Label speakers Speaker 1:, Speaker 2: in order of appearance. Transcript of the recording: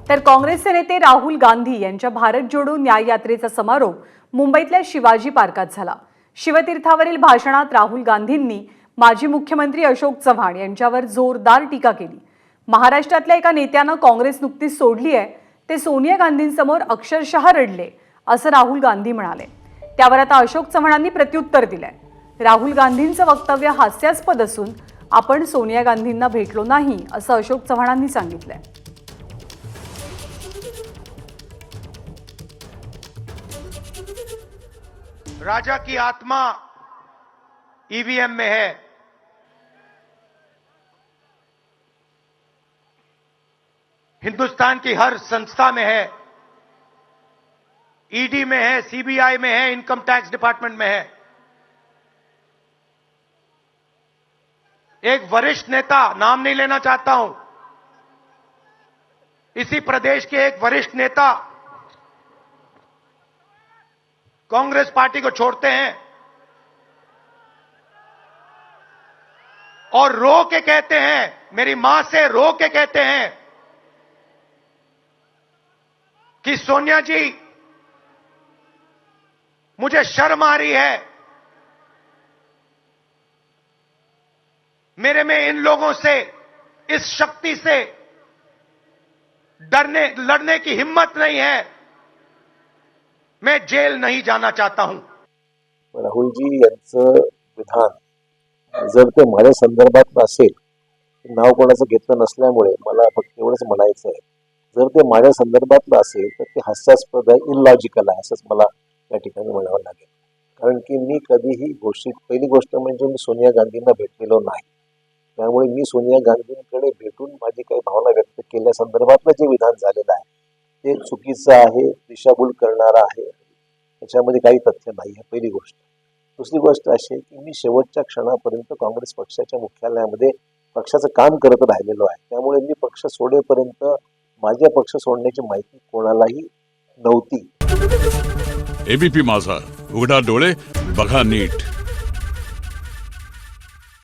Speaker 1: तर काँग्रेसचे नेते राहुल गांधी यांच्या भारत जोडो न्याय यात्रेचा समारोप मुंबईतल्या शिवाजी पार्कात झाला। शिवतीर्थावरील भाषणात राहुल गांधींनी माजी मुख्यमंत्री अशोक चव्हाण यांच्यावर जोरदार टीका केली। महाराष्ट्रातल्या एका नेत्यानं काँग्रेस नुकतीच सोडली आहे, ते सोनिया गांधींसमोर अक्षरशः रडले असं राहुल गांधी म्हणाले। त्यावर आता अशोक चव्हाणांनी प्रत्युत्तर दिलंय। राहुल गांधींचं वक्तव्य हास्यास्पद असून आपण सोनिया गांधींना भेटलो नाही असं अशोक चव्हाणांनी सांगितलंय।
Speaker 2: राजा की आत्मा ईवीएम में है। हिंदुस्तान की हर संस्था में है, ईडी में है, सीबीआई में है, इनकम टैक्स डिपार्टमेंट में है। एक वरिष्ठ नेता, नाम नहीं लेना चाहता हूं, इसी प्रदेश के एक वरिष्ठ नेता कांग्रेस पार्टी को छोड़ते हैं और रो के कहते हैं, मेरी मां से रो के कहते हैं कि सोनिया जी मुझे शर्म आ रही है, मेरे में इन लोगों से, इस शक्ति से लड़ने की हिम्मत नहीं है, मैं जेल नहीं जाना चाहता हूं।
Speaker 3: राहुलजी यांचं विधान जर ते माझ्या संदर्भात असेल, नाव कोणाचं घेतलं नसल्यामुळे मला फक्त एवढंच म्हणायचं आहे, जर ते माझ्या संदर्भातलं असेल तर ते हास्यास्पद आहे, इलॉजिकल आहे असंच मला या ठिकाणी म्हणावं लागेल। कारण की मी कधीही पहिली गोष्ट म्हणजे मी सोनिया गांधींना भेटलेलो नाही, त्यामुळे मी सोनिया गांधींकडे भेटून माझी काही भावना व्यक्त केल्या संदर्भातलं जे विधान झालेलं आहे ते चुकीचं आहे, दिशाभूल करणारं आहे, त्याच्यामध्ये काही तथ्य नाही आहे, पहिली गोष्ट। दुसरी गोष्ट अशी की मी शेवटच्या क्षणापर्यंत काँग्रेस पक्षाच्या मुख्यालयामध्ये पक्षाचं काम करत राहिलेलो आहे, त्यामुळे मी पक्ष सोडेपर्यंत माझ्या पक्ष सोडण्याची माहिती कोणालाही नव्हती।
Speaker 4: एबीपी माझा, उघडा डोळे बघा नीट।